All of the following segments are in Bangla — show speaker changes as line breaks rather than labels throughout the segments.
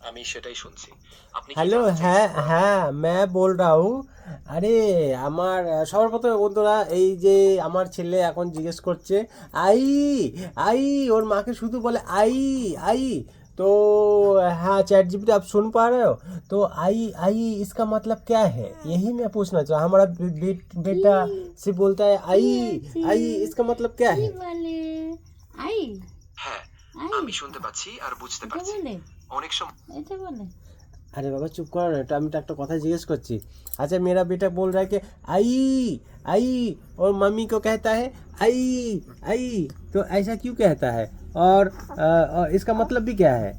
আমি সেটাই শুনছি। আপনি কি
হ্যালো,
জানতে
হ্যাঁ
চাইছেন?
হ্যাঁ मैं बोल रहा हूँ। আরে আমার সবার প্রথমে বন্ধুরা, এই যে আমার ছেলে এখন জিজ্ঞেস করছে আই আই, ওর माँ के শুধু বলে आई आई। तो हाँ चैट जीपीटी आप सुन पा रहे हो? तो आई आई इसका मतलब क्या है, यही मैं पूछना चाह। हमारा बेटा से बोलता है आई आई, इसका मतलब क्या
কি
है?
বলে? আই
হ্যাঁ,
আই
আমি শুনতে পাচ্ছি আর বুঝতে
এটা
পারছি।
বলে
অনেক সময়
এটা বলে
अरे बाबा चुप करो ना, तो আমি তো একটা কথা জিজ্ঞেস করছি। अच्छा मेरा बेटा बोल रहा है कि आई आई, और मम्मी को कहता है आई आई। तो ऐसा क्यों कहता है? और इसका मतलब भी क्या है?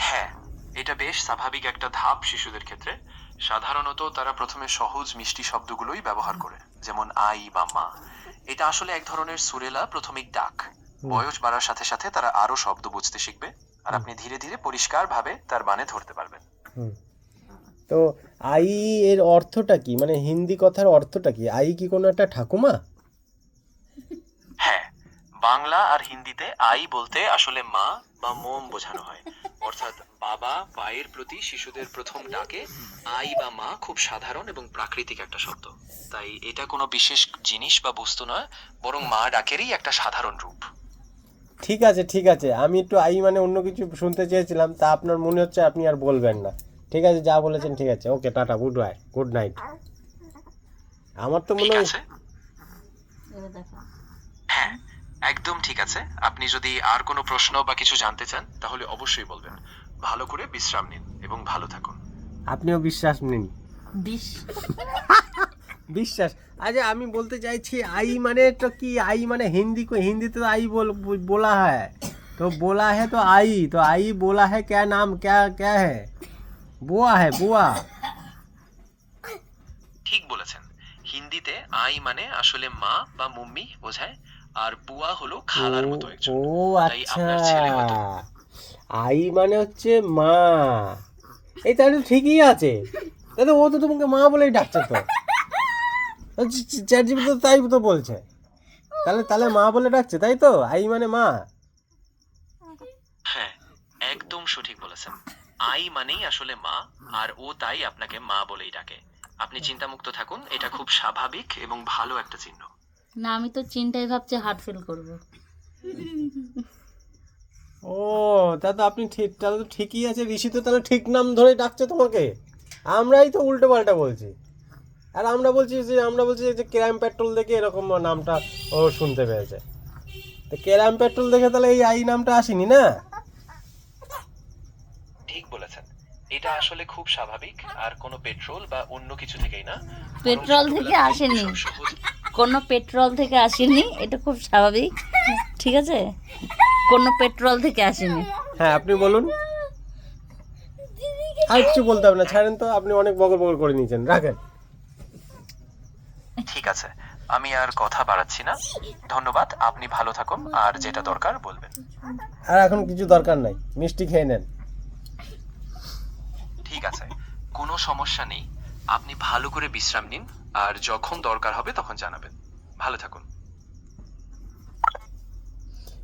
হ্যাঁ, এটা বেশ স্বাভাবিক একটা ধাপ শিশুদের ক্ষেত্রে। সাধারণত তারা প্রথমে সহজ মিষ্টি শব্দগুলোই ব্যবহার করে, যেমন আই বা মা। এটা আসলে এক ধরনের সুরেলা প্রাথমিক ডাক। বয়স বাড়ার সাথে সাথে তারা আরো শব্দ বুঝতে শিখবে, আর আপনি ধীরে ধীরে পরিষ্কারভাবে তার মানে ধরতে পারবেন।
হুম। তো আই এর অর্থটা কি, মানে হিন্দি কথার অর্থটা কি? আই কি কোনো একটা ঠাকুমা?
হ্যাঁ, বাংলা আর হিন্দিতে আই বলতে আসলে মা বা মম বোঝানো হয়। অর্থাৎ বাবা মায়ের প্রতি শিশুদের প্রথম ডাকে আই বা মা খুব সাধারণ এবং প্রাকৃতিক একটা শব্দ। তাই এটা কোনো বিশেষ জিনিস বা বস্তু নয়, বরং মা ডাকেরই একটা সাধারণ রূপ।
ঠিক আছে ঠিক আছে, আমি একটু আই মানে অন্য কিছু শুনতে চেয়েছিলাম, তা আপনার মনে হচ্ছে আপনি আর বলবেন না। ঠিক আছে, যা বলেছেন ঠিক আছে, ওকে tata, good bye, good night. আমার তো মনে
ঠিক
হয়
আছে।
এবার দেখো
হ্যাঁ, একদম ঠিক আছে। আপনি যদি আর কোনো প্রশ্ন বা কিছু জানতে চান তাহলে অবশ্যই বলবেন। ভালো করে বিশ্রাম নিন এবং ভালো থাকুন।
আপনিও বিশ্বাস নিন।
বিষ
বিশ্বাস। আচ্ছা আমি বলতে চাইছি आई माने तो कि आई माने हिंदी को, हिंदी तो आई बोला है, तो बोला है तो आई बोला है, क्या नाम क्या क्या है? बुआ है बुआ।
ঠিক বলেছেন। হিন্দিতে আই মানে আসলে মা বা মুম্মি বোঝায়, আর বুয়া হলো
ও
খালার মতো একজন।
ও
তাই
আচ্ছা,
আপনার ছেলে হয়তো
आई মানে হচ্ছে মা। এই তাহলে তো ঠিকই আছে, তাহলে ও তো তোমাকে মা বলেই ডাকছে তো। চ্যাট জিপিটি তো তাই তো বলছে, তাহলে তাহলে মা বলে ডাকছে, তাই তো? आई মানে মা।
হ্যাঁ, একদম সঠিক বলেছেন। আই মানেই আসলে মা, আর ও তাই আপনাকে মা বলেই ডাকে। আপনি চিন্তামুক্ত থাকুন, এটা খুব স্বাভাবিক এবং ভালো একটা চিহ্ন।
না আমি তো চিন্তায় ভাবছি হার্ট ফেল করবো।
ও, তা তো আপনি ঠিক, তাহলে তো ঠিকই আছে, ঋষি তো তাহলে ঠিক নাম ধরে ডাকছে তোমাকে। আমরাই তো উল্টো পাল্টা বলছি। আর আমরা বলছি যে ক্রাইম পেট্রোল দেখে এরকম নামটা ও শুনতে পেয়েছে। তো ক্রাইম পেট্রোল দেখে তাহলে এই আই নামটা আসেনি না?
ঠিক বলেছেন। এটা আসলে খুব স্বাভাবিক, আর কোনো পেট্রোল বা অন্য কিছু থেকেই না। বরং
পেট্রোল
ছোটবেলা
থেকে
থেকেই
আসেনি,
এসব সহজ।
কোনো পেট্রোল থেকে আসেনি, এটা খুব স্বাভাবিক। ঠিক আছে, কোনো পেট্রোল থেকে আসেনি।
হ্যাঁ আপনি বলুন। আর কিছু বলতে হবে না, ছাড়েন তো, আপনি অনেক বগর বগর করে নিয়েছেন, রাখেন।
ঠিক আছে, আমি আর কথা বাড়াচ্ছি না। ধন্যবাদ, আপনি ভালো থাকুন, আর যেটা দরকার বলবেন।
আর এখন কিছু দরকার নাই, মিষ্টি খেয়ে নেন।
ঠিক আছে, কোনো সমস্যা নেই। আপনি ভালো করে বিশ্রাম নিন, আর যখন দরকার হবে তখন জানাবেন। ভালো থাকুন।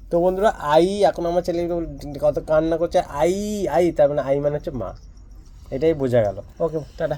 তো বন্ধুরা, আই এখন আমার ছেলে কত কান্না করছে, আই আই, তার মানে আই মানে হচ্ছে মা, এটাই বোঝা গেল। ওকে টাটা।